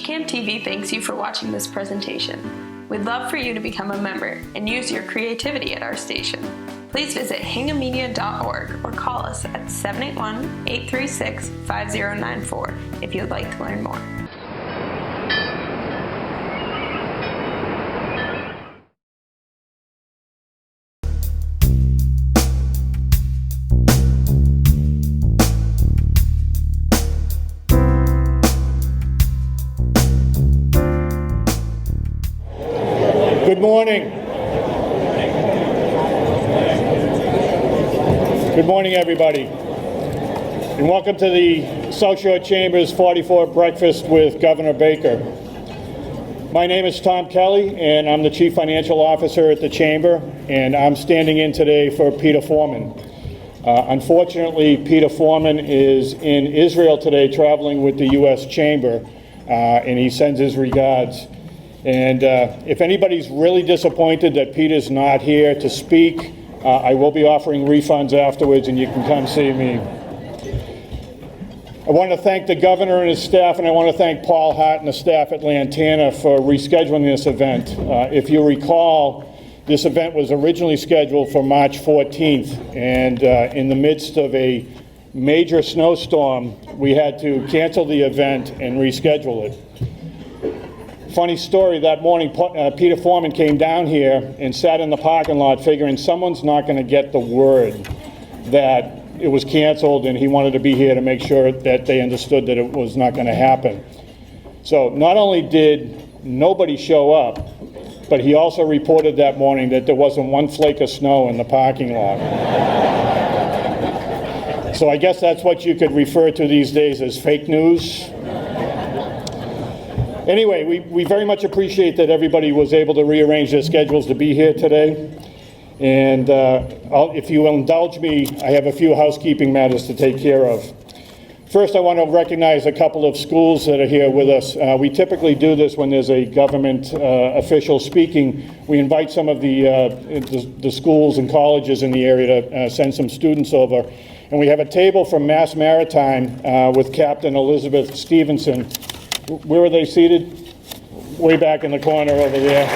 Camp TV thanks you for watching this presentation. We'd love for you to become a member and use your creativity at our station. Please visit hinghammedia.org or call us at 781-836-5094 if you'd like to learn more. Good morning. Good morning, everybody. And welcome to the South Shore Chamber's 44 Breakfast with Governor Baker. My name is Tom Kelly, and I'm the Chief Financial Officer at the Chamber, and I'm standing in today for Peter Foreman. Unfortunately, Peter Foreman is in Israel today traveling with the U.S. Chamber, and he sends his regards. And if anybody's really disappointed that Peter's not here to speak, I will be offering refunds afterwards, and you can come see me. I want to thank the governor and his staff, and I want to thank Paul Hart and the staff at Lantana for rescheduling this event. If you recall, this event was originally scheduled for March 14th, and in the midst of a major snowstorm, we had to cancel the event and reschedule it. Funny story, that morning Peter Foreman came down here and sat in the parking lot figuring someone's not going to get the word that it was canceled, and he wanted to be here to make sure that they understood that it was not going to happen. So not only did nobody show up, but he also reported that morning that there wasn't one flake of snow in the parking lot. So I guess that's what you could refer to these days as fake news. Anyway, we very much appreciate that everybody was able to rearrange their schedules to be here today. And if you will indulge me, I have a few housekeeping matters to take care of. First, I want to recognize a couple of schools that are here with us. We typically do this when there's a government official speaking. We invite some of the schools and colleges in the area to send some students over. And we have a table from Mass Maritime with Captain Elizabeth Stevenson. Where are they seated? Way back in the corner over there.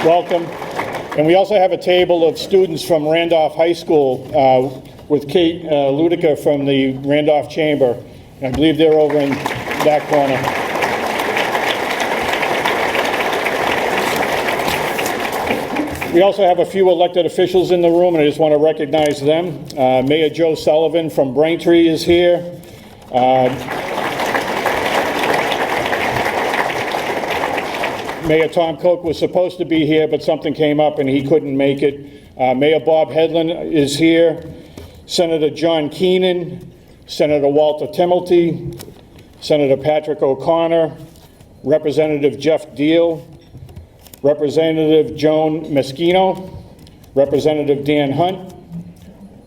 Welcome. And we also have a table of students from Randolph High School with Kate Ludica from the Randolph Chamber. I believe they're over in that corner. We also have a few elected officials in the room, and I just want to recognize them. Mayor Joe Sullivan from Braintree is here. Mayor Tom Koch was supposed to be here, but something came up and he couldn't make it. Mayor Bob Hedlund is here. Senator John Keenan, Senator Walter Timilty, Senator Patrick O'Connor, Representative Jeff Deal, Representative Joan Meschino, Representative Dan Hunt,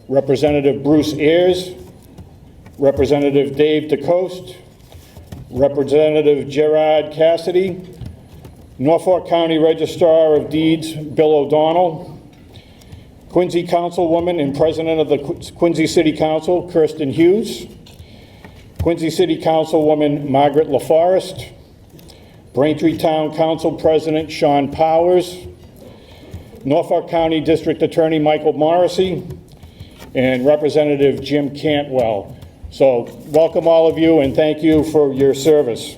Representative Bruce Ayers, Representative Dave DeCoste, Representative Gerard Cassidy, Norfolk County Registrar of Deeds Bill O'Donnell, Quincy Councilwoman and President of the Quincy City Council Kirsten Hughes, Quincy City Councilwoman Margaret LaForest, Braintree Town Council President Sean Powers, Norfolk County District Attorney Michael Morrissey, and Representative Jim Cantwell. So welcome all of you, and thank you for your service.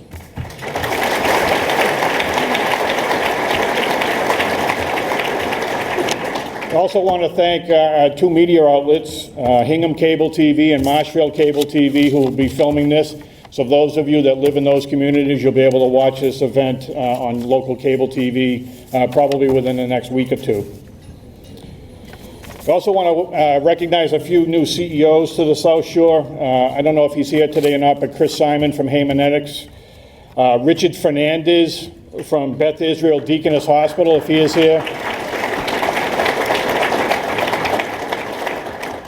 I also want to thank our two media outlets, Hingham Cable TV and Marshfield Cable TV, who will be filming this. So those of you that live in those communities, you'll be able to watch this event on local cable TV probably within the next week or two. I also want to recognize a few new CEOs to the South Shore. I don't know if he's here today or not, but Chris Simon from Haymanetics, Richard Fernandez from Beth Israel Deaconess Hospital, if he is here,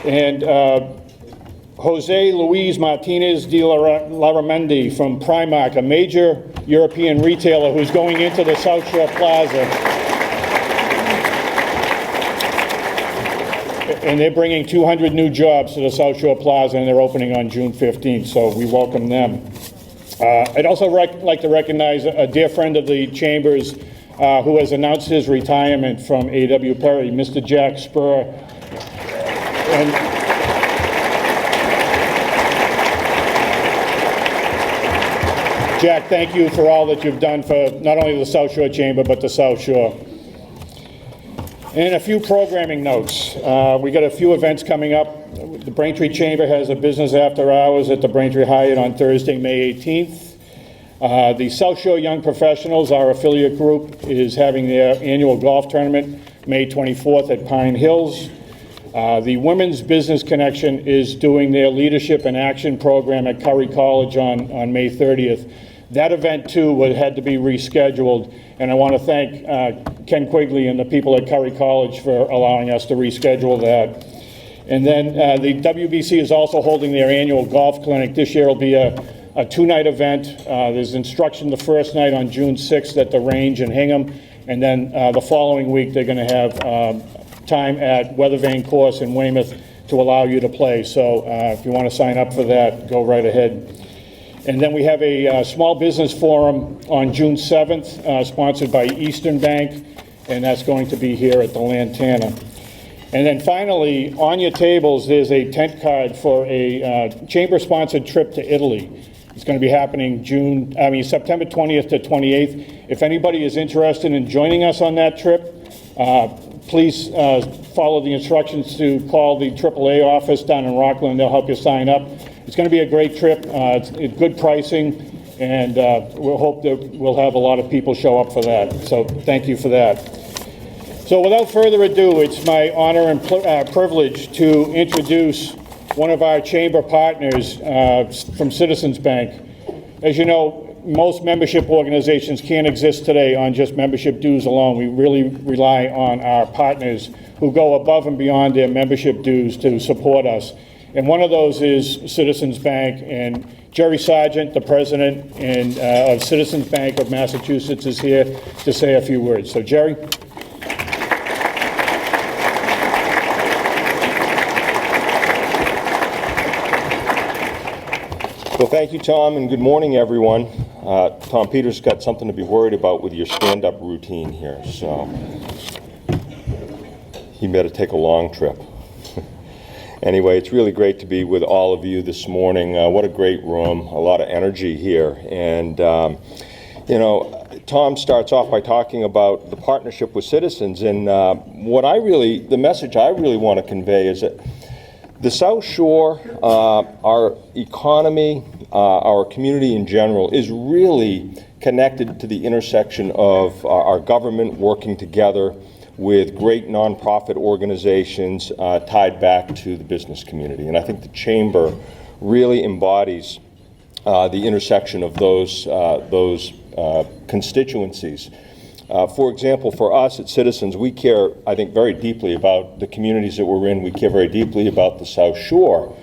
and Jose Luis Martinez de Laramendi from Primark, a major European retailer who's going into the South Shore Plaza. And they're bringing 200 new jobs to the South Shore Plaza, and they're opening on June 15th, so we welcome them. I'd also like to recognize a dear friend of the Chambers who has announced his retirement from A.W. Perry, Mr. Jack Spur. And Jack, thank you for all that you've done for not only the South Shore Chamber, but the South Shore. And a few programming notes. We got a few events coming up. The Braintree Chamber has a business after hours at the Braintree Hyatt on Thursday, May 18th. The South Shore Young Professionals, our affiliate group, is having their annual golf tournament May 24th at Pine Hills. The Women's Business Connection is doing their Leadership and Action program at Curry College on May 30th. That event, too, had to be rescheduled, and I want to thank Ken Quigley and the people at Curry College for allowing us to reschedule that. And then the WBC is also holding their annual golf clinic. This year will be a two-night event. There's instruction the first night on June 6th at the range in Hingham, and then the following week they're going to have time at Weathervane Course in Weymouth to allow you to play. So if you want to sign up for that, go right ahead. And then we have a small business forum on June 7th, sponsored by Eastern Bank, and that's going to be here at the Lantana. And then finally, on your tables, there's a tent card for a chamber-sponsored trip to Italy. It's going to be happening September 20th to 28th. If anybody is interested in joining us on that trip, please follow the instructions to call the AAA office down in Rockland. They'll help you sign up. It's going to be a great trip. It's good pricing, and we'll hope that we'll have a lot of people show up for that. So thank you for that. So without further ado, it's my honor and privilege to introduce one of our chamber partners from Citizens Bank. As you know, most membership organizations can't exist today on just membership dues alone. We really rely on our partners who go above and beyond their membership dues to support us. And one of those is Citizens Bank, and Jerry Sargent, the president of Citizens Bank of Massachusetts, is here to say a few words. So, Jerry. Well, thank you, Tom, and good morning, everyone. Tom Peters got something to be worried about with your stand-up routine here, so he better take a long trip. Anyway, it's really great to be with all of you this morning. What a great room, a lot of energy here. And, Tom starts off by talking about the partnership with Citizens. And the message I really want to convey is that the South Shore, our economy, our community in general, is really connected to the intersection of our government working together with great nonprofit organizations tied back to the business community. And I think the Chamber really embodies the intersection of those constituencies. For example, for us at Citizens, we care, I think, very deeply about the communities that we're in. We care very deeply about the South Shore.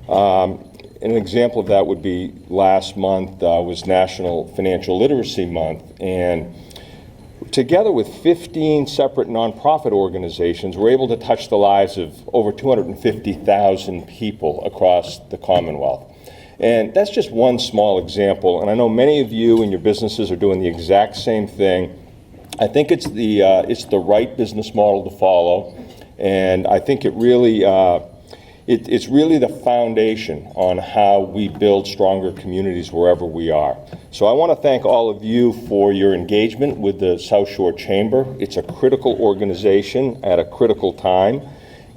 An example of that would be last month was National Financial Literacy Month. And together with 15 separate nonprofit organizations, we're able to touch the lives of over 250,000 people across the Commonwealth. And that's just one small example. And I know many of you and your businesses are doing the exact same thing. I think it's the right business model to follow, and I think it's really the foundation on how we build stronger communities wherever we are. So I want to thank all of you for your engagement with the South Shore Chamber. It's a critical organization at a critical time,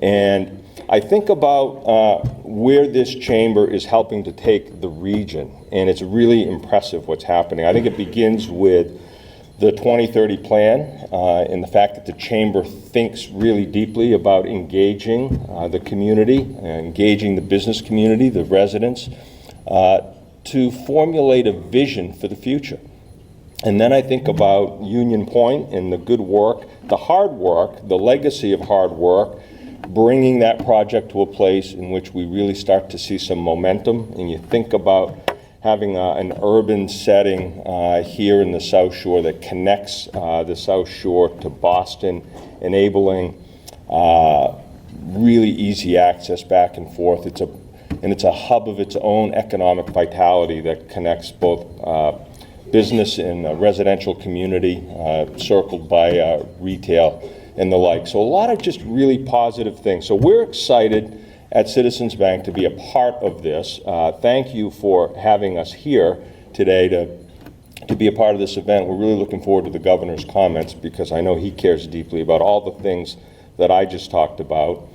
and I think about where this chamber is helping to take the region, and it's really impressive what's happening. I think it begins with the 2030 plan and the fact that the Chamber thinks really deeply about engaging the community, engaging the business community, the residents, to formulate a vision for the future. And then I think about Union Point and the good work, the hard work, the legacy of hard work, bringing that project to a place in which we really start to see some momentum. And you think about having an urban setting here in the South Shore that connects the South Shore to Boston, enabling really easy access back and forth. It's a hub of its own economic vitality that connects both business and residential community, circled by retail and the like. So a lot of just really positive things. So we're excited at Citizens Bank to be a part of this. Thank you for having us here today to be a part of this event. We're really looking forward to the governor's comments because I know he cares deeply about all the things that I just talked about.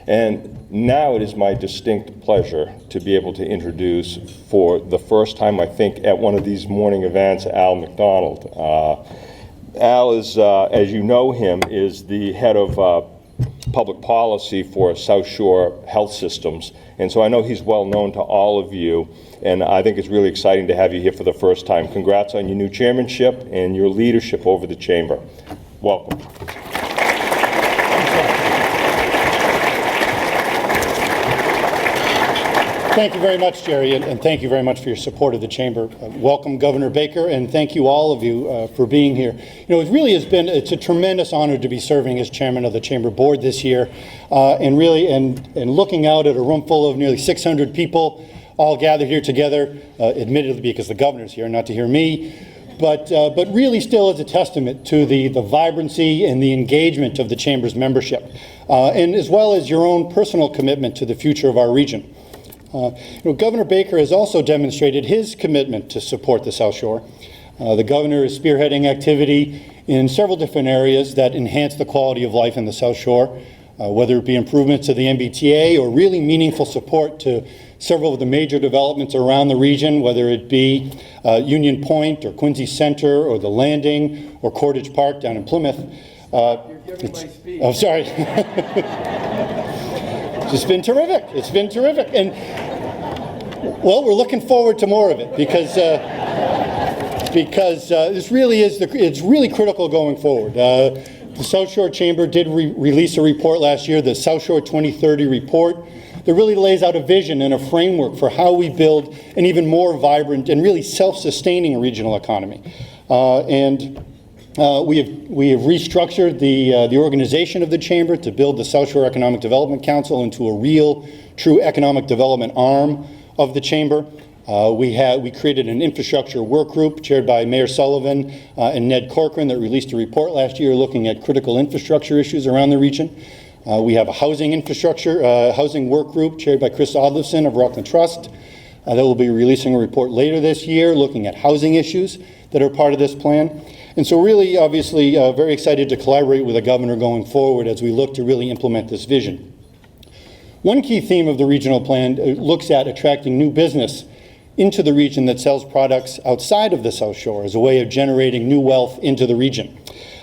And now it is my distinct pleasure to be able to introduce, for the first time, I think, at one of these morning events, Al McDonald. Al is, as you know him, is the head of public policy for South Shore Health Systems. And so I know he's well known to all of you, and I think it's really exciting to have you here for the first time. Congrats on your new chairmanship and your leadership over the chamber. Welcome. Thank you very much, Jerry, and thank you very much for your support of the Chamber. Welcome, Governor Baker, and thank you all of you for being here. You know, it really has been, it's a tremendous honor to be serving as chairman of the Chamber Board this year, and really, and looking out at a room full of nearly 600 people, all gathered here together, admittedly because the governor's here, not to hear me, but really still is a testament to the vibrancy and the engagement of the Chamber's membership, and as well as your own personal commitment to the future of our region. Governor Baker has also demonstrated his commitment to support the South Shore. The governor is spearheading activity in several different areas that enhance the quality of life in the South Shore, whether it be improvements to the MBTA or really meaningful support to several of the major developments around the region, whether it be Union Point or Quincy Center or the Landing or Cordage Park down in Plymouth. You're giving my speech. Oh, sorry. It's been terrific. It's been terrific. And, well, we're looking forward to more of it because this really is, it's really critical going forward. The South Shore Chamber did release a report last year, the South Shore 2030 report, that really lays out a vision and a framework for how we build an even more vibrant and really self-sustaining regional economy. We have restructured the organization of the Chamber to build the South Shore Economic Development Council into a real, true economic development arm of the Chamber. We created an infrastructure work group chaired by Mayor Sullivan and Ned Corcoran that released a report last year looking at critical infrastructure issues around the region. We have a housing work group chaired by Chris Odlefson of Rockland Trust that will be releasing a report later this year looking at housing issues that are part of this plan. And so really, obviously, very excited to collaborate with the governor going forward as we look to really implement this vision. One key theme of the regional plan looks at attracting new business into the region that sells products outside of the South Shore as a way of generating new wealth into the region.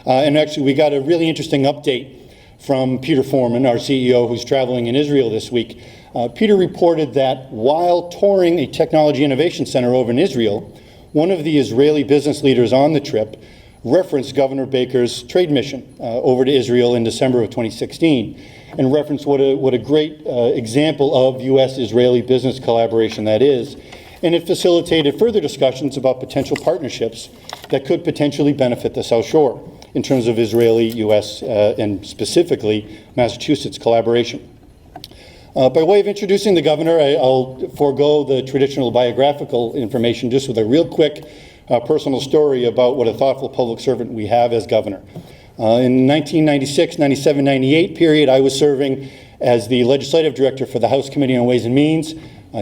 And actually, we got a really interesting update from Peter Foreman, our CEO, who's traveling in Israel this week. Peter reported that while touring a technology innovation center over in Israel, one of the Israeli business leaders on the trip referenced Governor Baker's trade mission over to Israel in December of 2016 and referenced what a great example of U.S.-Israeli business collaboration that is. And it facilitated further discussions about potential partnerships that could potentially benefit the South Shore in terms of Israeli-U.S. And specifically Massachusetts collaboration. By way of introducing the governor, I'll forego the traditional biographical information just with a real quick personal story about what a thoughtful public servant we have as governor. In 1996, 97, 98 period, I was serving as the legislative director for the House Committee on Ways and Means,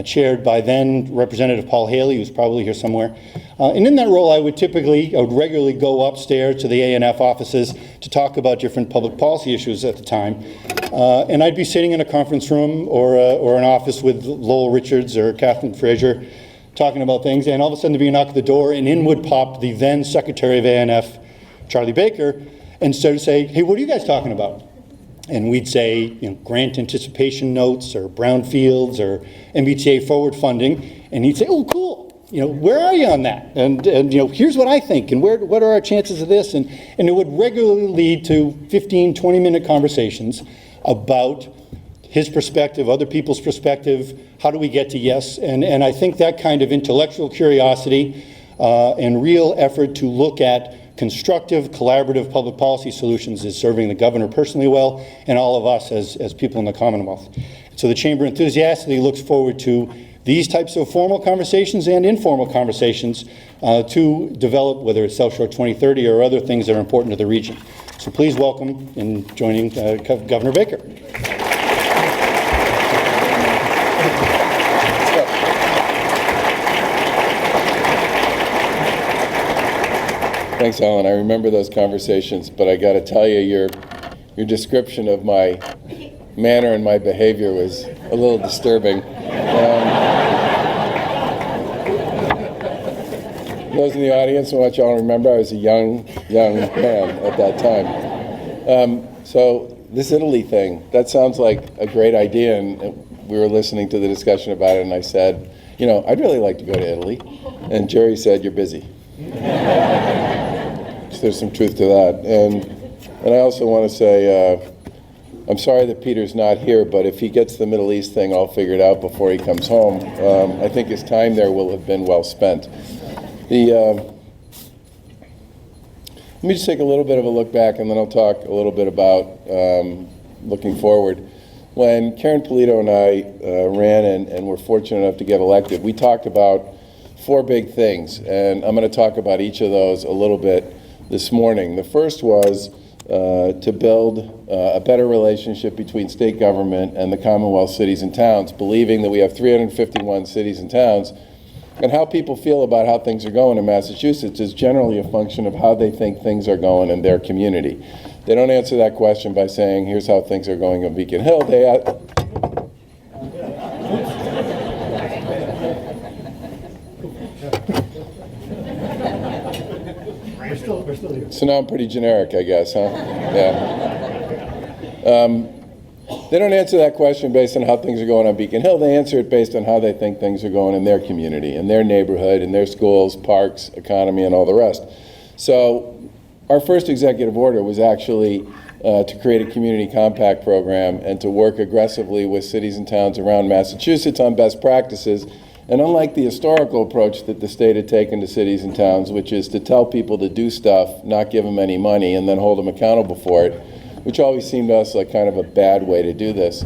chaired by then Representative Paul Haley, who's probably here somewhere. And in that role, I would regularly go upstairs to the A&F offices to talk about different public policy issues at the time. And I'd be sitting in a conference room or an office with Lowell Richards or Catherine Fraser talking about things, and all of a sudden there'd be a knock at the door, and in would pop the then Secretary of A&F, Charlie Baker, and started to say, hey, what are you guys talking about? And we'd say, grant anticipation notes or brownfields or MBTA forward funding, and he'd say, oh, cool. Where are you on that? And here's what I think, and what are our chances of this? And it would regularly lead to 15, 20-minute conversations about his perspective, other people's perspective, how do we get to yes? And I think that kind of intellectual curiosity and real effort to look at constructive, collaborative public policy solutions is serving the governor personally well and all of us as people in the Commonwealth. So the Chamber enthusiastically looks forward to these types of formal conversations and informal conversations to develop, whether it's South Shore 2030 or other things that are important to the region. So please welcome in joining Governor Baker. Thanks, Alan. I remember those conversations, but I got to tell you, your description of my manner and my behavior was a little disturbing. Those in the audience, I want you all to remember I was a young man at that time. So this Italy thing, that sounds like a great idea, and we were listening to the discussion about it, and I said, you know, I'd really like to go to Italy. And Jerry said, you're busy. So there's some truth to that. And I also want to say, I'm sorry that Peter's not here, but if he gets the Middle East thing all figured out before he comes home, I think his time there will have been well spent. Let me just take a little bit of a look back, and then I'll talk a little bit about looking forward. When Karen Polito and I ran and were fortunate enough to get elected, we talked about 4 big things, and I'm going to talk about each of those a little bit this morning. The first was to build a better relationship between state government and the Commonwealth cities and towns, believing that we have 351 cities and towns, and how people feel about how things are going in Massachusetts is generally a function of how they think things are going in their community. They don't answer that question by saying, here's how things are going in Beacon Hill. So now I'm pretty generic, I guess, huh? Yeah. They don't answer that question based on how things are going on Beacon Hill. They answer it based on how they think things are going in their community, in their neighborhood, in their schools, parks, economy, and all the rest. So our first executive order was actually to create a community compact program and to work aggressively with cities and towns around Massachusetts on best practices. And unlike the historical approach that the state had taken to cities and towns, which is to tell people to do stuff, not give them any money, and then hold them accountable for it, which always seemed to us like kind of a bad way to do this.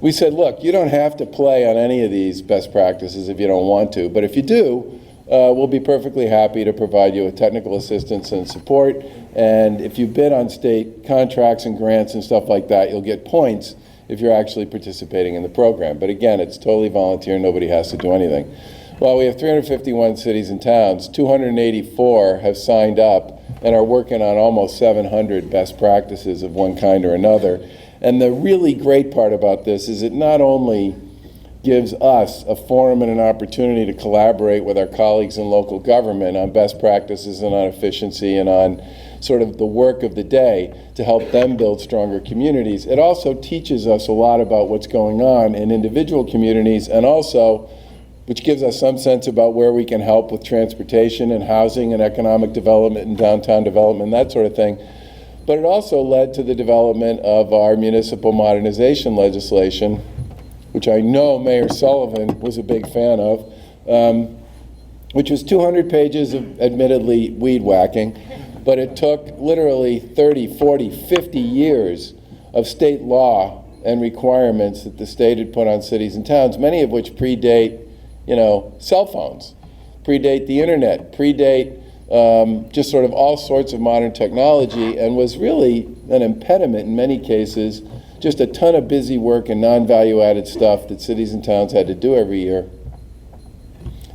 We said, look, you don't have to play on any of these best practices if you don't want to, but if you do, we'll be perfectly happy to provide you with technical assistance and support, and if you bid on state contracts and grants and stuff like that, you'll get points if you're actually participating in the program. But again, it's totally volunteer, nobody has to do anything. Well, we have 351 cities and towns, 284 have signed up and are working on almost 700 best practices of one kind or another. And the really great part about this is it not only gives us a forum and an opportunity to collaborate with our colleagues in local government on best practices and on efficiency and on sort of the work of the day to help them build stronger communities. It also teaches us a lot about what's going on in individual communities, and also, which gives us some sense about where we can help with transportation and housing and economic development and downtown development, that sort of thing. But it also led to the development of our municipal modernization legislation, which I know Mayor Sullivan was a big fan of, which was 200 pages of admittedly weed whacking, but it took literally 30, 40, 50 years of state law and requirements that the state had put on cities and towns, many of which predate, you know, cell phones, predate the internet, predate just sort of all sorts of modern technology, and was really an impediment in many cases, just a ton of busy work and non-value-added stuff that cities and towns had to do every year,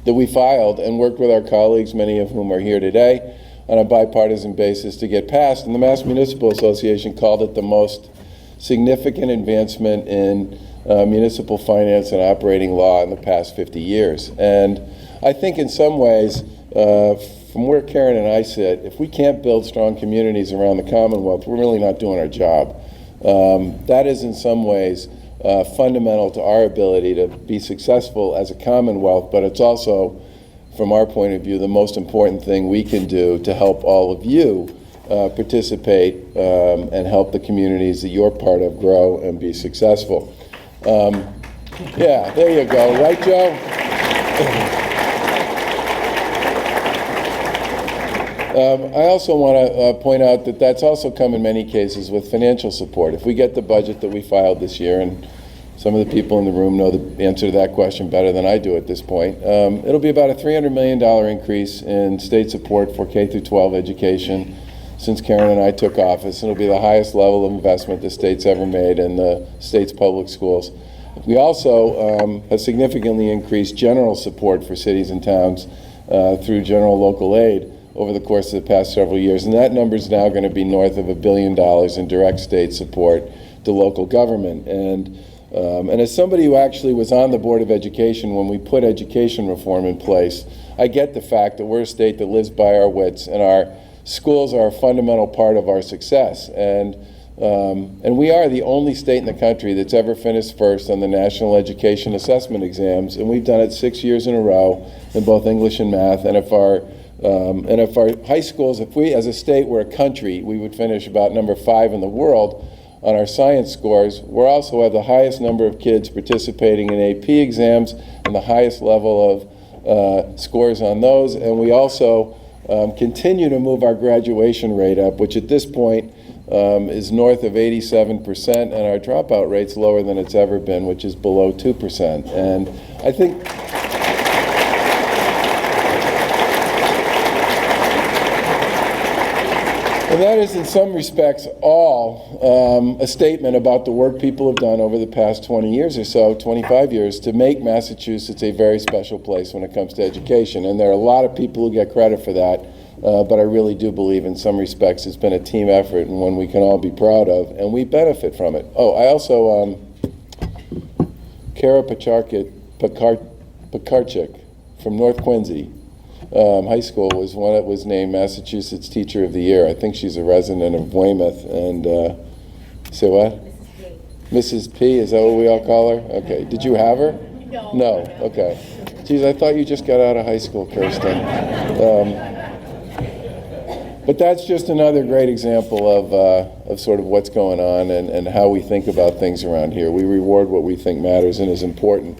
that we filed and worked with our colleagues, many of whom are here today, on a bipartisan basis to get passed. And the Mass Municipal Association called it the most significant advancement in municipal finance and operating law in the past 50 years. And I think in some ways, from where Karen and I sit, if we can't build strong communities around the Commonwealth, we're really not doing our job. That is in some ways fundamental to our ability to be successful as a Commonwealth, but it's also, from our point of view, the most important thing we can do to help all of you participate and help the communities that you're part of grow and be successful. Yeah, there you go. Right, Joe? I also want to point out that that's also come in many cases with financial support. If we get the budget that we filed this year, and some of the people in the room know the answer to that question better than I do at this point, it'll be about a $300 million increase in state support for K through 12 education since Karen and I took office. It'll be the highest level of investment the state's ever made in the state's public schools. We also have significantly increased general support for cities and towns through general local aid over the course of the past several years, and that number is now going to be north of $1 billion in direct state support to local government. And as somebody who actually was on the Board of Education when we put education reform in place, I get the fact that we're a state that lives by our wits, and our schools are a fundamental part of our success. And we are the only state in the country that's ever finished first on the National Education Assessment exams, and we've done it 6 years in a row in both English and math. And if our high schools, if we as a state were a country, we would finish about number 5 in the world on our science scores. We also have the highest number of kids participating in AP exams and the highest level of scores on those. And we also continue to move our graduation rate up, which at this point is north of 87%, and our dropout rate's lower than it's ever been, which is below 2%. And I think and that is, in some respects, all a statement about the work people have done over the past 20 years or so, 25 years, to make Massachusetts a very special place when it comes to education. And there are a lot of people who get credit for that, but I really do believe in some respects it's been a team effort and one we can all be proud of, and we benefit from it. Oh, I also, Kara Pekarchik from North Quincy High School was one that was named Massachusetts Teacher of the Year. I think she's a resident of Weymouth. And say what? Mrs. P, is that what we all call her? Okay. Did you have her? No. No. Okay. Geez, I thought you just got out of high school, Kirsten. But that's just another great example of sort of what's going on and how we think about things around here. We reward what we think matters and is important.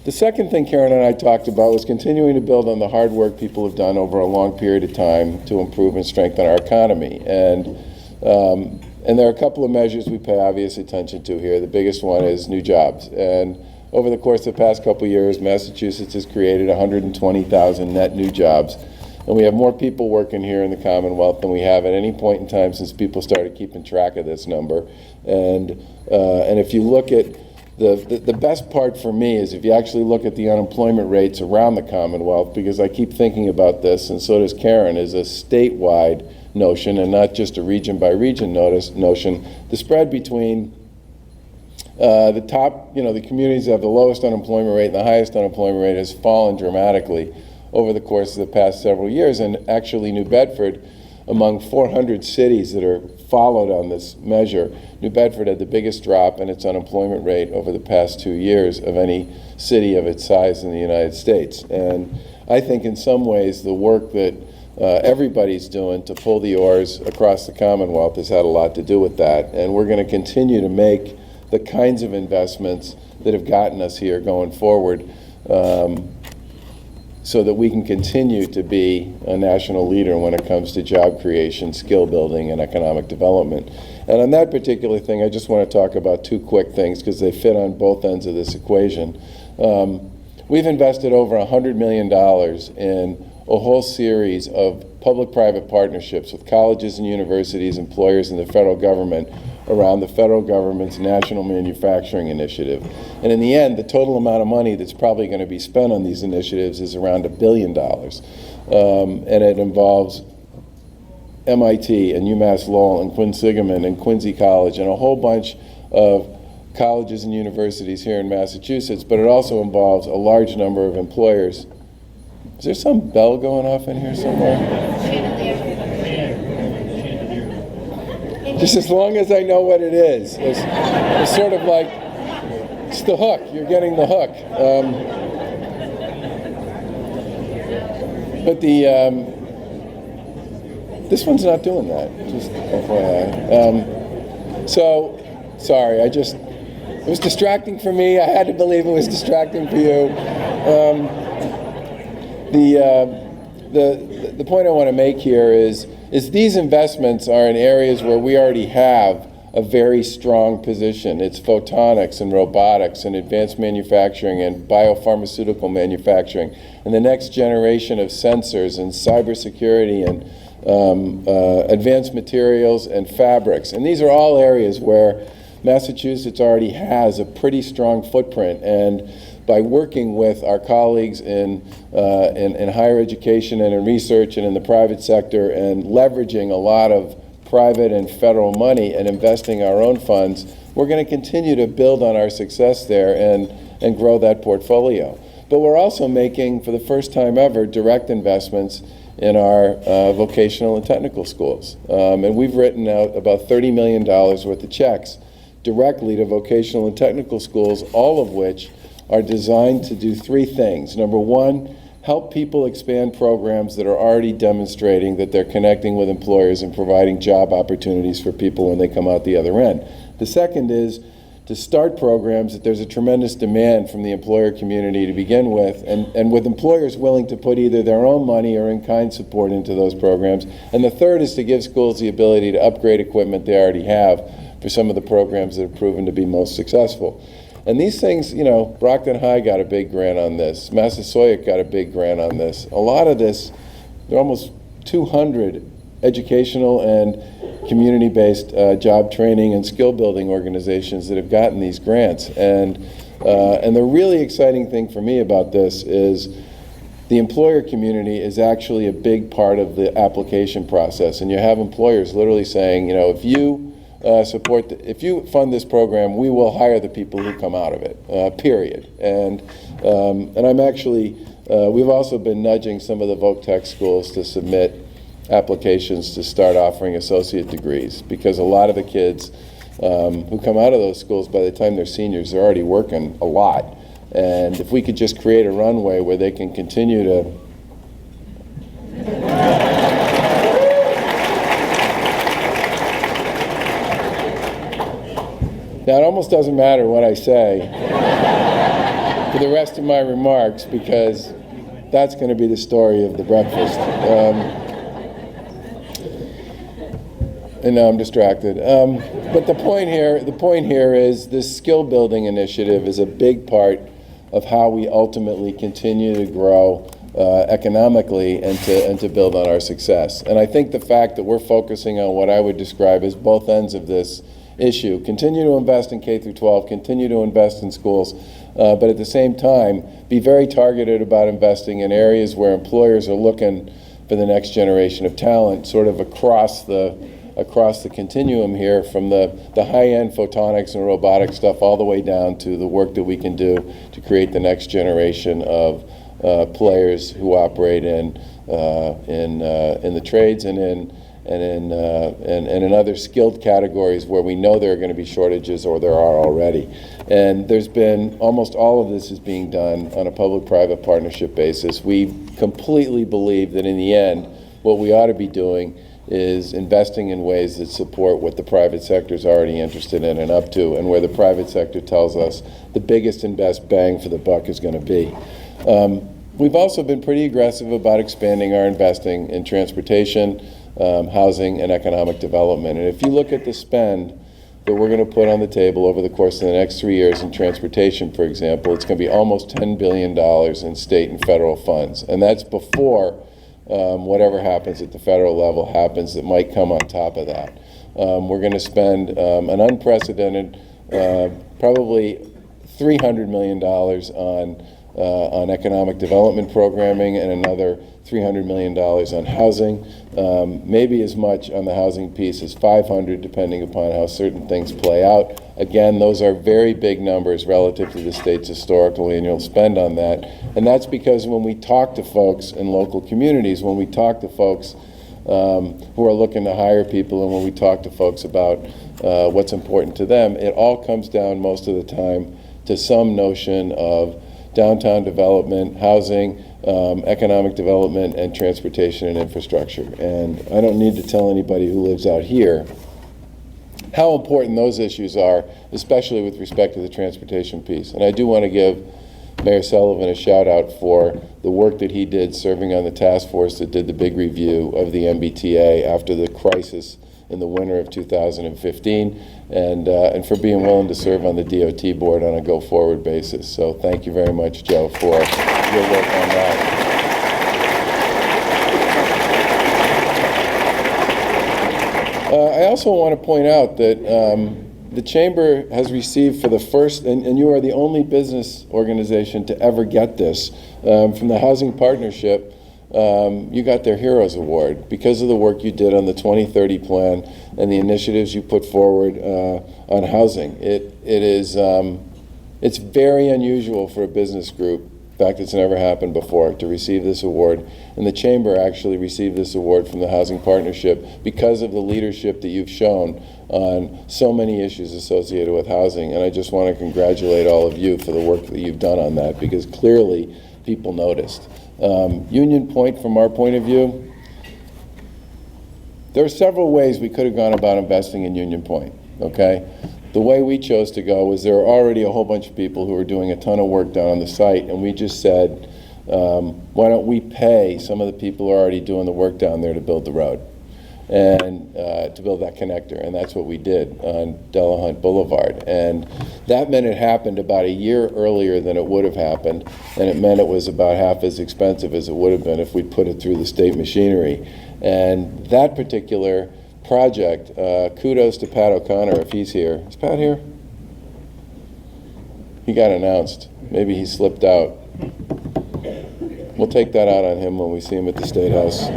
The second thing Karen and I talked about was continuing to build on the hard work people have done over a long period of time to improve and strengthen our economy. And there are a couple of measures we pay obvious attention to here. The biggest one is new jobs. And over the course of the past couple of years, Massachusetts has created 120,000 net new jobs. And we have more people working here in the Commonwealth than we have at any point in time since people started keeping track of this number. And if you look at the best part for me is if you actually look at the unemployment rates around the Commonwealth, because I keep thinking about this, and so does Karen, is a statewide notion and not just a region by region notion. The spread between the top, the communities that have the lowest unemployment rate and the highest unemployment rate has fallen dramatically over the course of the past several years. And actually New Bedford, among 400 cities that are followed on this measure, New Bedford had the biggest drop in its unemployment rate over the past 2 years of any city of its size in the United States. And I think in some ways the work that everybody's doing to pull the oars across the Commonwealth has had a lot to do with that. And we're going to continue to make the kinds of investments that have gotten us here going forward, so that we can continue to be a national leader when it comes to job creation, skill building, and economic development. And on that particular thing, I just want to talk about two quick things because they fit on both ends of this equation. We've invested over $100 million in a whole series of public-private partnerships with colleges and universities, employers, and the federal government around the federal government's National Manufacturing Initiative. And in the end, the total amount of money that's probably going to be spent on these initiatives is around $1 billion. And it involves MIT and UMass Lowell and Quinsigamond and Quincy College and a whole bunch of colleges and universities here in Massachusetts, but it also involves a large number of employers. Is there some bell going off in here somewhere? Just as long as I know what it is. It's sort of like, it's the hook. You're getting the hook. But this one's not doing that, just FYI. So, sorry, it was distracting for me. I had to believe it was distracting for you. the point I want to make here is these investments are in areas where we already have a very strong position. It's photonics and robotics and advanced manufacturing and biopharmaceutical manufacturing and the next generation of sensors and cybersecurity and advanced materials and fabrics. And these are all areas where Massachusetts already has a pretty strong footprint. And by working with our colleagues in higher education and in research and in the private sector and leveraging a lot of private and federal money and investing our own funds, we're going to continue to build on our success there and grow that portfolio. But we're also making, for the first time ever, direct investments in our vocational and technical schools. And we've written out about $30 million worth of checks directly to vocational and technical schools, all of which are designed to do three things. Number one, help people expand programs that are already demonstrating that they're connecting with employers and providing job opportunities for people when they come out the other end. The second is to start programs that there's a tremendous demand from the employer community to begin with, and with employers willing to put either their own money or in-kind support into those programs. And the third is to give schools the ability to upgrade equipment they already have for some of the programs that have proven to be most successful. And these things, you know, Brockton High got a big grant on this. Massasoit got a big grant on this. A lot of this, there are almost 200 educational and community-based job training and skill building organizations that have gotten these grants. And the really exciting thing for me about this is the employer community is actually a big part of the application process. And you have employers literally saying, you know, if you if you fund this program, we will hire the people who come out of it, period. And I'm actually, we've also been nudging some of the Voc Tech schools to submit applications to start offering associate degrees, because a lot of the kids who come out of those schools, by the time they're seniors, they're already working a lot. And if we could just create a runway where they can continue to Now, it almost doesn't matter what I say for the rest of my remarks, because that's going to be the story of the breakfast. And now I'm distracted. But the point here is this skill building initiative is a big part of how we ultimately continue to grow economically and to build on our success. And I think the fact that we're focusing on what I would describe as both ends of this issue, continue to invest in K through 12, continue to invest in schools, but at the same time, be very targeted about investing in areas where employers are looking for the next generation of talent, sort of across the continuum here, from the high-end photonics and robotic stuff all the way down to the work that we can do to create the next generation of players who operate in the trades and in other skilled categories where we know there are going to be shortages or there are already. And there's been, almost all of this is being done on a public-private partnership basis. We completely believe that in the end, what we ought to be doing is investing in ways that support what the private sector is already interested in and up to, and where the private sector tells us the biggest and best bang for the buck is going to be. We've also been pretty aggressive about expanding our investing in transportation, housing, and economic development. And if you look at the spend that we're going to put on the table over the course of the next 3 years in transportation, for example, it's going to be almost $10 billion in state and federal funds. And that's before whatever happens at the federal level happens that might come on top of that. We're going to spend an unprecedented, probably $300 million on economic development programming, and another $300 million on housing, maybe as much on the housing piece as $500, depending upon how certain things play out. Again, those are very big numbers relative to the state's historical annual spend on that. And that's because when we talk to folks in local communities, when we talk to folks who are looking to hire people, and when we talk to folks about what's important to them, it all comes down most of the time to some notion of downtown development, housing, economic development, and transportation and infrastructure. And I don't need to tell anybody who lives out here how important those issues are, especially with respect to the transportation piece. And I do want to give Mayor Sullivan a shout out for the work that he did serving on the task force that did the big review of the MBTA after the crisis in the winter of 2015, and for being willing to serve on the DOT board on a go-forward basis. So thank you very much, Joe, for your work on that. I also want to point out that the Chamber has received for the first, and you are the only business organization to ever get this, from the Housing Partnership. You got their Heroes Award because of the work you did on the 2030 plan and the initiatives you put forward on housing. It's very unusual for a business group, in fact it's never happened before, to receive this award, and the Chamber actually received this award from the Housing Partnership because of the leadership that you've shown on so many issues associated with housing, and I just want to congratulate all of you for the work that you've done on that, because clearly people noticed. Union Point, from our point of view, there are several ways we could have gone about investing in Union Point, okay? The way we chose to go was there were already a whole bunch of people who were doing a ton of work down on the site, and we just said, why don't we pay some of the people who are already doing the work down there to build the road, and to build that connector, and that's what we did on Delahunt Boulevard. And that meant it happened about a year earlier than it would have happened, and it meant it was about half as expensive as it would have been if we'd put it through the state machinery. And that particular project, kudos to Pat O'Connor if he's here. Is Pat here? He got announced. Maybe he slipped out. We'll take that out on him when we see him at the State House.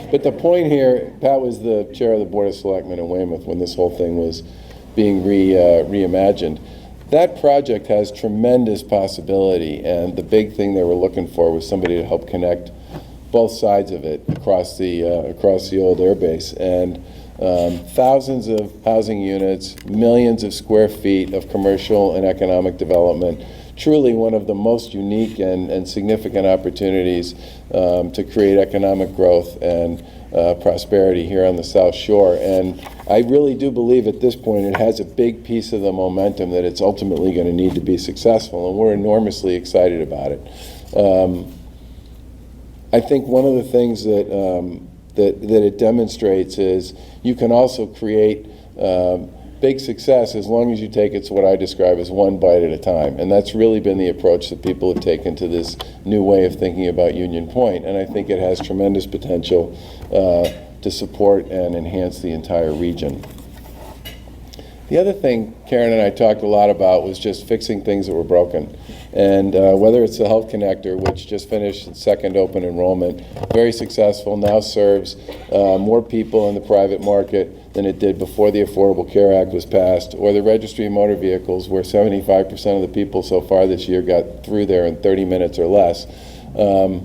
But the point here, Pat was the chair of the Board of Selectmen in Weymouth when this whole thing was being reimagined. That project has tremendous possibility, and the big thing they were looking for was somebody to help connect both sides of it across the old airbase. And thousands of housing units, millions of square feet of commercial and economic development, truly one of the most unique and significant opportunities to create economic growth and prosperity here on the South Shore. And I really do believe at this point it has a big piece of the momentum that it's ultimately going to need to be successful, and we're enormously excited about it. I think one of the things that it demonstrates is you can also create big success as long as you take it to what I describe as one bite at a time. And that's really been the approach that people have taken to this new way of thinking about Union Point. And I think it has tremendous potential to support and enhance the entire region. The other thing Karen and I talked a lot about was just fixing things that were broken. And whether it's the Health Connector, which just finished its second open enrollment, very successful, now serves more people in the private market than it did before the Affordable Care Act was passed, or the Registry of Motor Vehicles, where 75% of the people so far this year got through there in 30 minutes or less. Another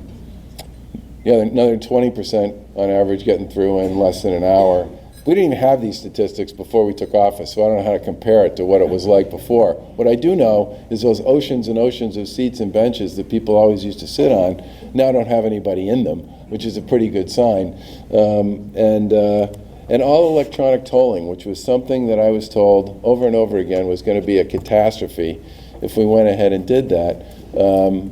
20% on average getting through in less than an hour. We didn't even have these statistics before we took office, so I don't know how to compare it to what it was like before. What I do know is those oceans and oceans of seats and benches that people always used to sit on now don't have anybody in them, which is a pretty good sign. And all electronic tolling, which was something that I was told over and over again was going to be a catastrophe if we went ahead and did that. And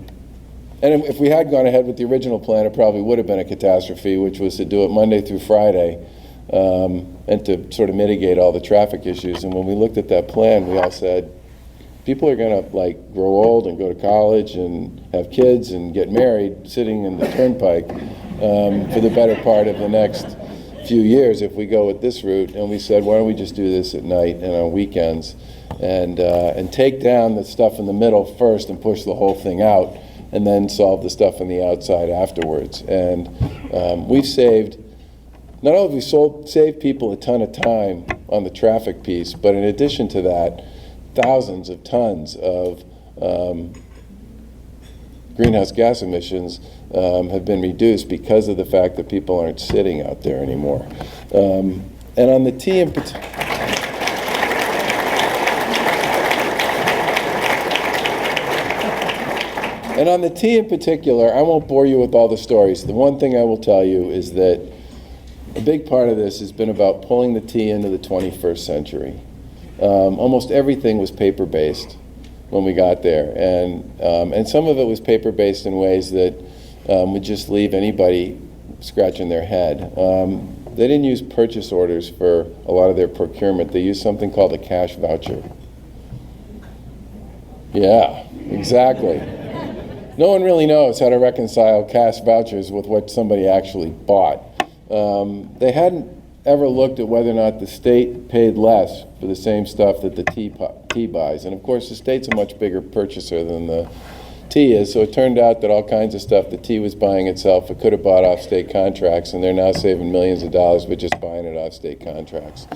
if we had gone ahead with the original plan, it probably would have been a catastrophe, which was to do it Monday through Friday. And to sort of mitigate all the traffic issues. And when we looked at that plan, we all said, people are going to like grow old and go to college and have kids and get married sitting in the turnpike for the better part of the next few years if we go with this route. And we said, why don't we just do this at night and on weekends and take down the stuff in the middle first and push the whole thing out, and then solve the stuff on the outside afterwards. And we've saved, not only have we saved people a ton of time on the traffic piece, but in addition to that, thousands of tons of greenhouse gas emissions have been reduced because of the fact that people aren't sitting out there anymore. And on the T in particular, I won't bore you with all the stories. The one thing I will tell you is that a big part of this has been about pulling the T into the 21st century. Almost everything was paper-based. when we got there, and some of it was paper-based in ways that would just leave anybody scratching their head. They didn't use purchase orders for a lot of their procurement. They used something called a cash voucher. Yeah, exactly. No one really knows how to reconcile cash vouchers with what somebody actually bought. They hadn't ever looked at whether or not the state paid less for the same stuff that the T buys. And of course, the state's a much bigger purchaser than the T is, so it turned out that all kinds of stuff the T was buying itself, it could have bought off state contracts, and they're now saving millions of dollars by just buying it off state contracts.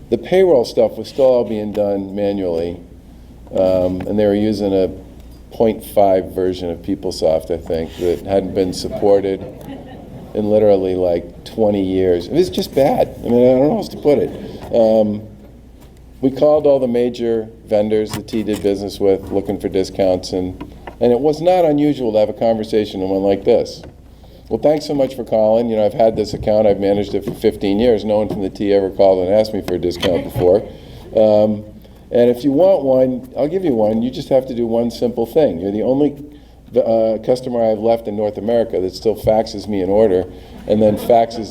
The payroll stuff was still all being done manually, and they were using a 0.5 version of PeopleSoft, I think, that hadn't been supported in literally like 20 years. It was just bad. I mean, I don't know how else to put it. We called all the major vendors that T did business with, looking for discounts, and it was not unusual to have a conversation that went like this. Well, thanks so much for calling. You know, I've had this account, I've managed it for 15 years. No one from the T ever called and asked me for a discount before. And if you want one, I'll give you one. You just have to do one simple thing. You're the only customer I have left in North America that still faxes me an order and then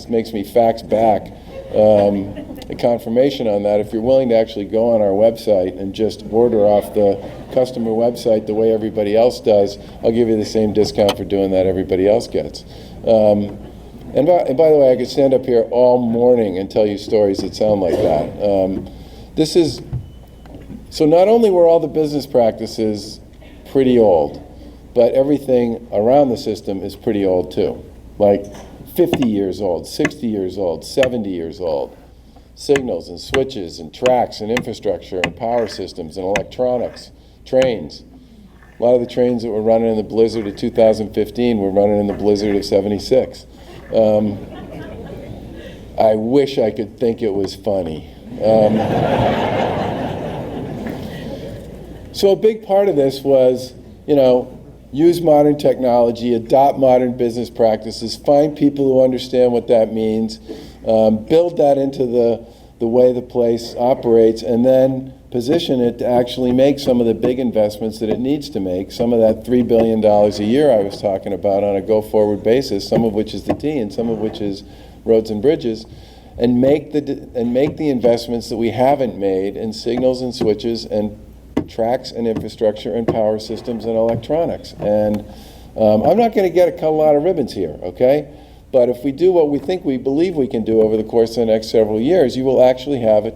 makes me fax back a confirmation on that. If you're willing to actually go on our website and just order off the customer website the way everybody else does, I'll give you the same discount for doing that everybody else gets. And by the way, I could stand up here all morning and tell you stories that sound like that. So not only were all the business practices pretty old, but everything around the system is pretty old too. Like 50 years old, 60 years old, 70 years old. Signals and switches and tracks and infrastructure and power systems and electronics, trains. A lot of the trains that were running in the blizzard of 2015 were running in the blizzard of 76. I wish I could think it was funny. So a big part of this was, you know, use modern technology, adopt modern business practices, find people who understand what that means, build that into the way the place operates, and then position it to actually make some of the big investments that it needs to make, some of that $3 billion a year I was talking about on a go-forward basis, some of which is the T and some of which is roads and bridges, and make the investments that we haven't made in signals and switches and tracks and infrastructure and power systems and electronics. And I'm not going to cut a lot of ribbons here, okay? But if we do what we believe we can do over the course of the next several years, you will actually have a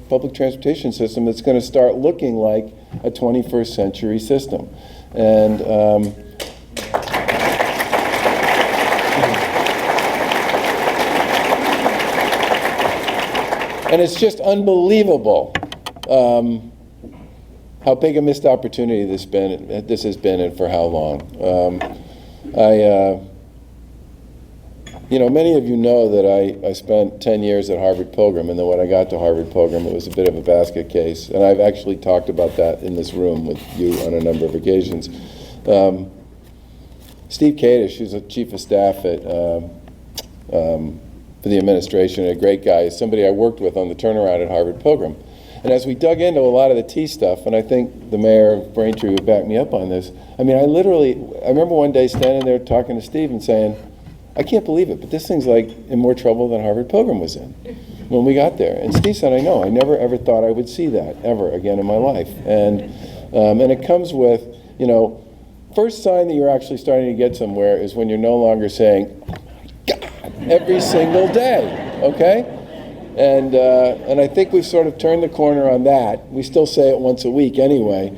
public transportation system that's going to start looking like a 21st century system. And it's just unbelievable how big a missed opportunity this has been, and for how long. You know, many of you know that I spent 10 years at Harvard Pilgrim, and then when I got to Harvard Pilgrim, it was a bit of a basket case, and I've actually talked about that in this room with you on a number of occasions. Steve Kadish, who's a chief of staff for the administration, a great guy, is somebody I worked with on the turnaround at Harvard Pilgrim. And as we dug into a lot of the T stuff, and I think the mayor of Braintree would back me up on this, I mean, I remember one day standing there talking to Steve and saying, I can't believe it, but this thing's like in more trouble than Harvard Pilgrim was in when we got there. And Steve said, I know, I never ever thought I would see that ever again in my life. And it comes with, you know, first sign that you're actually starting to get somewhere is when you're no longer saying, oh my God, every single day, okay? And I think we've sort of turned the corner on that. We still say it once a week anyway.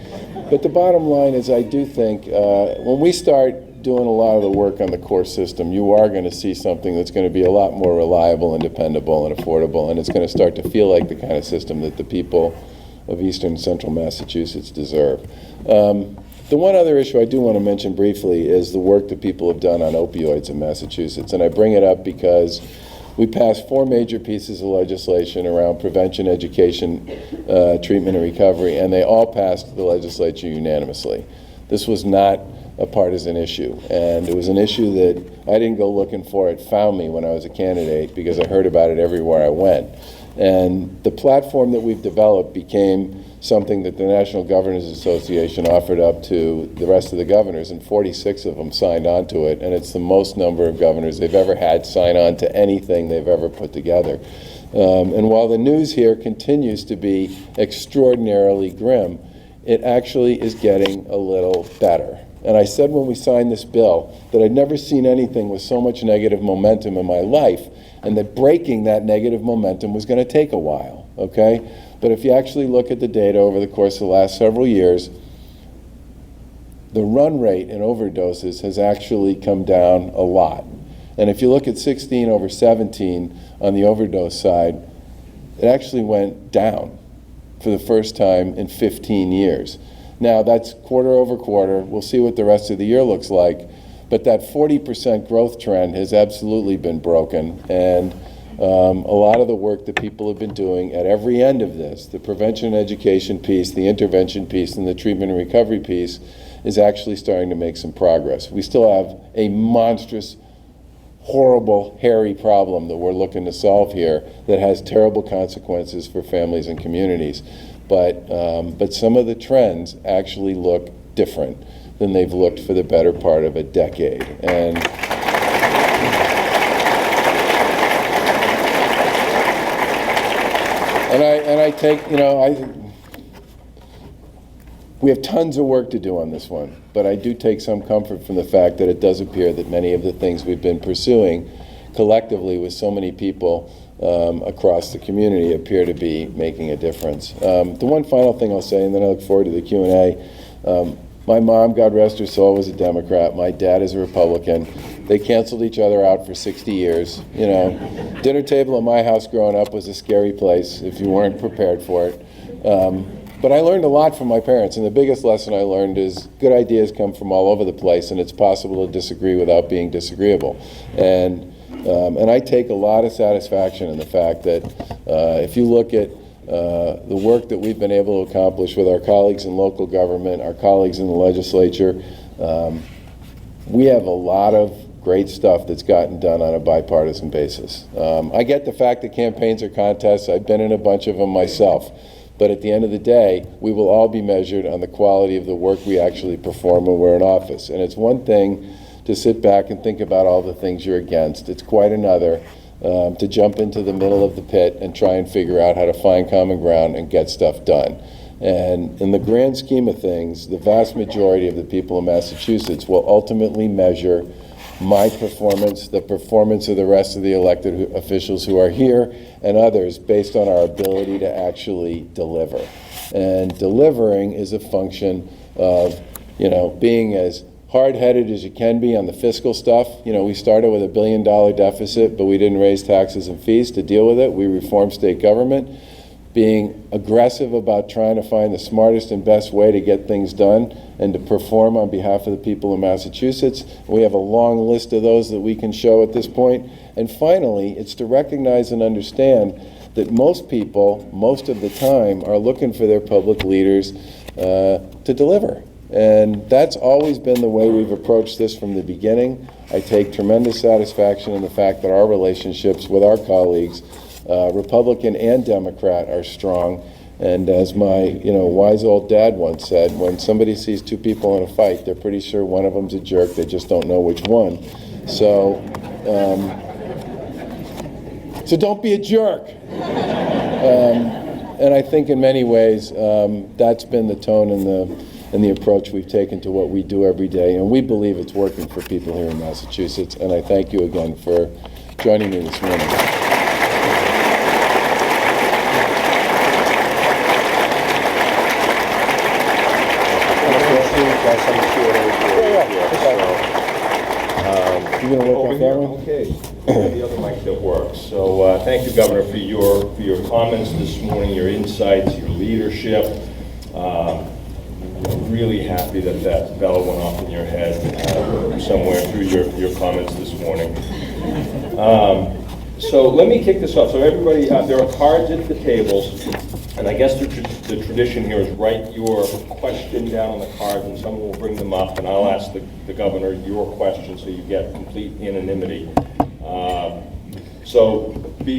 But the bottom line is I do think when we start doing a lot of the work on the core system, you are going to see something that's going to be a lot more reliable and dependable and affordable, and it's going to start to feel like the kind of system that the people of eastern and central Massachusetts deserve. The one other issue I do want to mention briefly is the work that people have done on opioids in Massachusetts, and I bring it up because we passed 4 major pieces of legislation around prevention, education, treatment, and recovery, and they all passed the legislature unanimously. This was not a partisan issue, and it was an issue that I didn't go looking for. It found me when I was a candidate because I heard about it everywhere I went. And the platform that we've developed became something that the National Governors Association offered up to the rest of the governors, and 46 of them signed on to it, and it's the most number of governors they've ever had sign on to anything they've ever put together. And while the news here continues to be extraordinarily grim, it actually is getting a little better. And I said when we signed this bill that I'd never seen anything with so much negative momentum in my life, and that breaking that negative momentum was going to take a while, okay? But if you actually look at the data over the course of the last several years, the run rate in overdoses has actually come down a lot. And if you look at 16 over 17 on the overdose side, it actually went down for the first time in 15 years. Now, that's quarter over quarter. We'll see what the rest of the year looks like. But that 40% growth trend has absolutely been broken. And a lot of the work that people have been doing at every end of this, the prevention and education piece, the intervention piece, and the treatment and recovery piece, is actually starting to make some progress. We still have a monstrous, horrible, hairy problem that we're looking to solve here that has terrible consequences for families and communities. But some of the trends actually look different than they've looked for the better part of a decade. And I take, you know, we have tons of work to do on this one, but I do take some comfort from the fact that it does appear that many of the things we've been pursuing collectively with so many people across the community appear to be making a difference. The one final thing I'll say, and then I look forward to the Q&A. My mom, God rest her soul, was a Democrat. My dad is a Republican. They canceled each other out for 60 years. You know, dinner table at my house growing up was a scary place if you weren't prepared for it. But I learned a lot from my parents, and the biggest lesson I learned is good ideas come from all over the place, and it's possible to disagree without being disagreeable. And I take a lot of satisfaction in the fact that if you look at the work that we've been able to accomplish with our colleagues in local government, our colleagues in the legislature, we have a lot of great stuff that's gotten done on a bipartisan basis. I get the fact that campaigns are contests. I've been in a bunch of them myself. But at the end of the day, we will all be measured on the quality of the work we actually perform when we're in office. And it's one thing to sit back and think about all the things you're against. It's quite another to jump into the middle of the pit and try and figure out how to find common ground and get stuff done. And in the grand scheme of things, the vast majority of the people in Massachusetts will ultimately measure my performance, the performance of the rest of the elected officials who are here, and others based on our ability to actually deliver. And delivering is a function of, you know, being as hard-headed as you can be on the fiscal stuff. You know, we started with $1 billion deficit, but we didn't raise taxes and fees to deal with it. We reformed state government. Being aggressive about trying to find the smartest and best way to get things done and to perform on behalf of the people of Massachusetts. We have a long list of those that we can show at this point. And finally, it's to recognize and understand that most people, most of the time, are looking for their public leaders to deliver. And that's always been the way we've approached this from the beginning. I take tremendous satisfaction in the fact that our relationships with our colleagues, Republican and Democrat, are strong. And as my wise old dad once said, when somebody sees two people in a fight, they're pretty sure one of them's a jerk, they just don't know which one. So don't be a jerk. And I think in many ways that's been the tone and the approach we've taken to what we do every day, and we believe it's working for people here in Massachusetts. And I thank you again for joining me this morning. You gonna work on that one? Okay. The other mic that works. So thank you, Governor, for your comments this morning, your insights, your leadership. I'm really happy that bell went off in your head somewhere through your comments this morning. So let me kick this off. So everybody, there are cards at the tables, and I guess the tradition here is write your question down on the cards, and someone will bring them up, and I'll ask the governor your question so you get complete anonymity. So,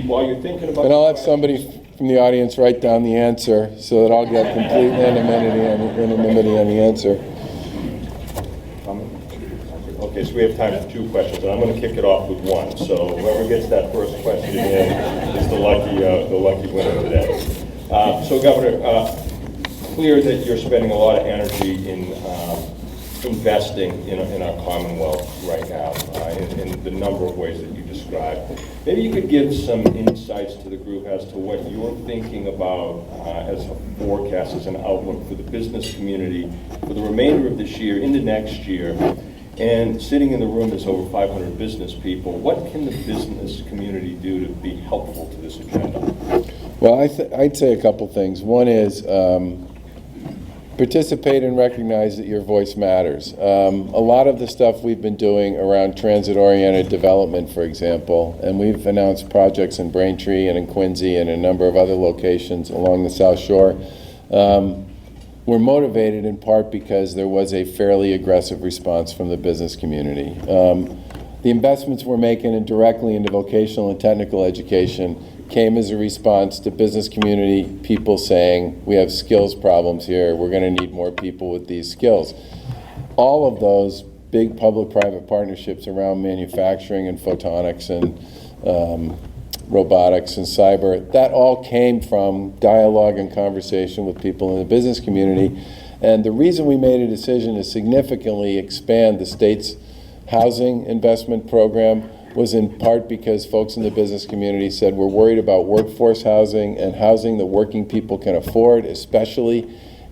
while you're thinking about... And I'll have somebody from the audience write down the answer so that I'll get complete anonymity on the answer. Okay, so we have time for 2 questions, and I'm going to kick it off with one. So whoever gets that first question in is the lucky winner today. So Governor, clear that you're spending a lot of energy in investing in our Commonwealth right now in the number of ways that you described. Maybe you could give some insights to the group as to what you're thinking about as a forecast, as an outlook for the business community for the remainder of this year into next year. And sitting in the room is over 500 business people. What can the business community do to be helpful to this agenda? Well, I'd say a couple things. One is participate and recognize that your voice matters. A lot of the stuff we've been doing around transit-oriented development, for example, and we've announced projects in Braintree and in Quincy and a number of other locations along the South Shore, we're motivated in part because there was a fairly aggressive response from the business community. The investments we're making directly into vocational and technical education came as a response to business community people saying, we have skills problems here, we're going to need more people with these skills. All of those big public-private partnerships around manufacturing and photonics and robotics and cyber, that all came from dialogue and conversation with people in the business community. And the reason we made a decision to significantly expand the state's housing investment program was in part because folks in the business community said we're worried about workforce housing and housing that working people can afford, especially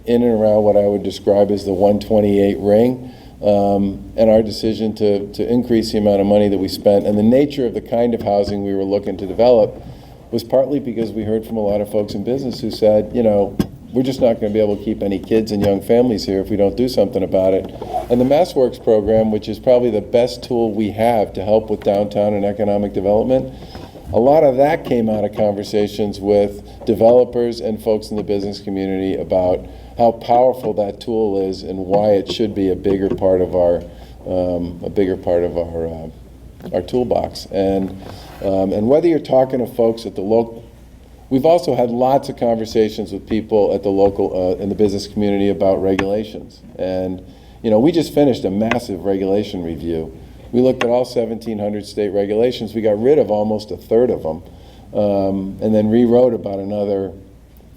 in and around what I would describe as the 128 ring. And our decision to increase the amount of money that we spent and the nature of the kind of housing we were looking to develop was partly because we heard from a lot of folks in business who said, you know, we're just not going to be able to keep any kids and young families here if we don't do something about it. And the MassWorks program, which is probably the best tool we have to help with downtown and economic development, a lot of that came out of conversations with developers and folks in the business community about how powerful that tool is and why it should be a bigger part of our our toolbox. And whether you're talking to folks at the local, we've also had lots of conversations with people at the local in the business community about regulations. And you know, we just finished a massive regulation review. We looked at all 1,700 state regulations. We got rid of almost a third of them, and then rewrote about another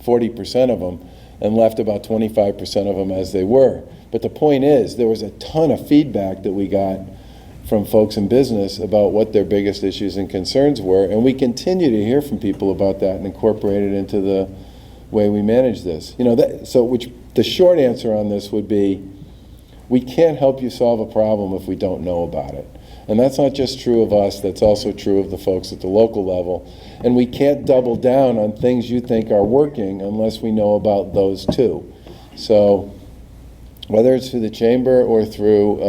40% of them, and left about 25% of them as they were. But the point is, there was a ton of feedback that we got from folks in business about what their biggest issues and concerns were, and we continue to hear from people about that and incorporate it into the way we manage this. You know, the short answer on this would be, we can't help you solve a problem if we don't know about it. And that's not just true of us, that's also true of the folks at the local level. And we can't double down on things you think are working unless we know about those too. So whether it's through the chamber or through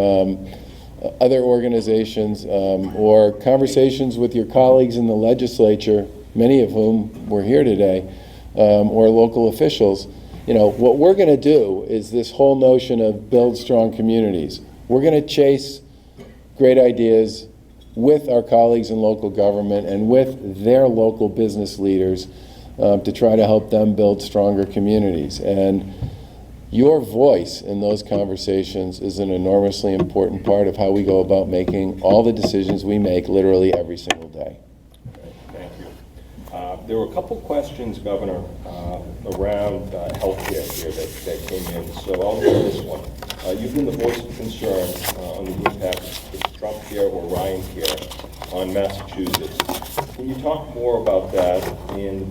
other organizations or conversations with your colleagues in the legislature, many of whom were here today, or local officials, you know, what we're going to do is this whole notion of build strong communities. We're going to chase great ideas with our colleagues in local government and with their local business leaders to try to help them build stronger communities. And your voice in those conversations is an enormously important part of how we go about making all the decisions we make literally every single day. Thank you. There were a couple questions, Governor, around healthcare here that came in. So I'll do this one. You've been the voice of concern on the impact of Trump Care or Ryan Care on Massachusetts. Can you talk more about that and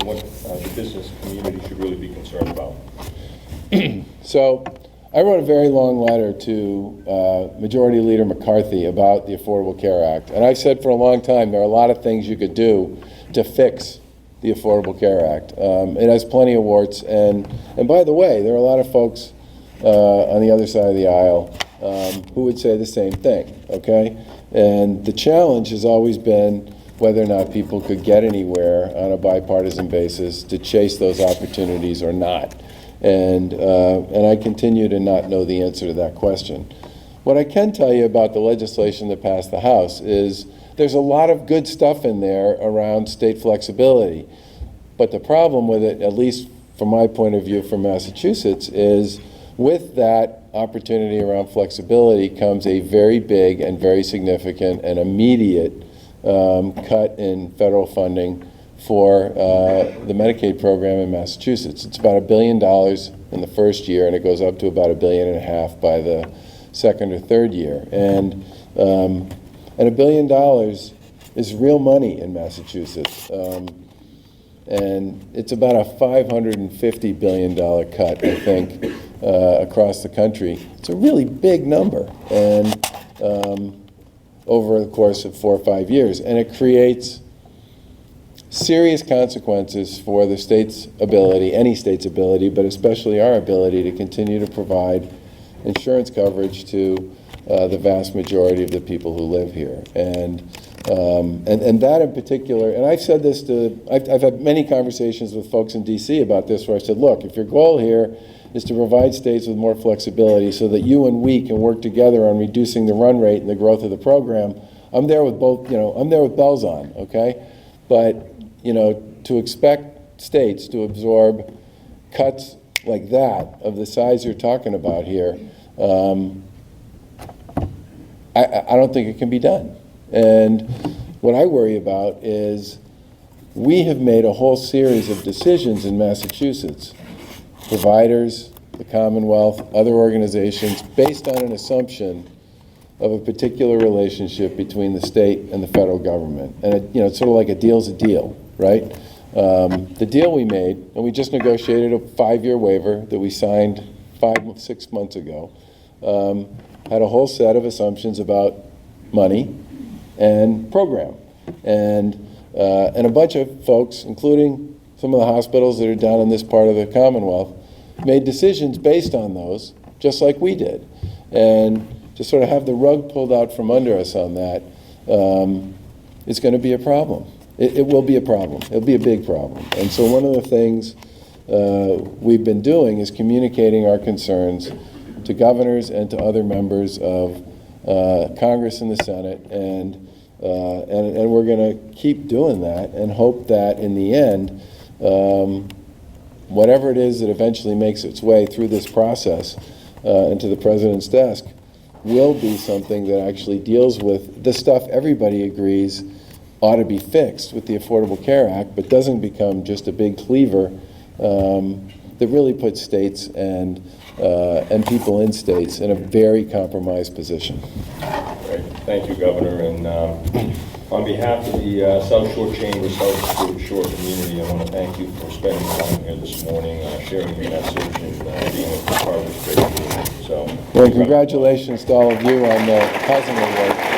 what the business community should really be concerned about? So I wrote a very long letter to Majority Leader McCarthy about the Affordable Care Act. And I've said for a long time there are a lot of things you could do to fix the Affordable Care Act. It has plenty of warts. And by the way, there are a lot of folks on the other side of the aisle who would say the same thing, okay? And the challenge has always been whether or not people could get anywhere on a bipartisan basis to chase those opportunities or not. And I continue to not know the answer to that question. What I can tell you about the legislation that passed the House is there's a lot of good stuff in there around state flexibility. But the problem with it, at least from my point of view from Massachusetts, is with that opportunity around flexibility comes a very big and very significant and immediate cut in federal funding for the Medicaid program in Massachusetts. It's about $1 billion in the first year, and it goes up to about $1.5 billion by the second or third year. And $1 billion is real money in Massachusetts. And it's about a $550 billion cut, I think, across the country. It's a really big number, and over the course of 4 or 5 years. And it creates serious consequences for the state's ability, any state's ability, but especially our ability to continue to provide insurance coverage to the vast majority of the people who live here. And that in particular, and I've said this I've had many conversations with folks in DC about this, where I said, look, if your goal here is to provide states with more flexibility so that you and we can work together on reducing the run rate and the growth of the program, I'm there with both, I'm there with bells on, okay? But, to expect states to absorb cuts like that, of the size you're talking about here, I don't think it can be done. And what I worry about is we have made a whole series of decisions in Massachusetts, providers, the Commonwealth, other organizations, based on an assumption of a particular relationship between the state and the federal government. And it's sort of like a deal's a deal, right? The deal we made, and we just negotiated a 5-year waiver that we signed 6 months ago, had a whole set of assumptions about money and program. And a bunch of folks, including some of the hospitals that are down in this part of the Commonwealth, made decisions based on those, just like we did. And to sort of have the rug pulled out from under us on that is going to be a problem. It will be a problem. It'll be a big problem. And so one of the things we've been doing is communicating our concerns to governors and to other members of Congress and the Senate, and we're going to keep doing that and hope that in the end, whatever it is that eventually makes its way through this process into the president's desk will be something that actually deals with the stuff everybody agrees ought to be fixed with the Affordable Care Act, but doesn't become just a big cleaver that really puts states and people in states in a very compromised position. Great. Thank you, Governor. And on behalf of the South Shore Chamber, South Shore community, I want to thank you for spending time here this morning, sharing your message, and being a part of this great community. So, well, congratulations to all of you on the housing award.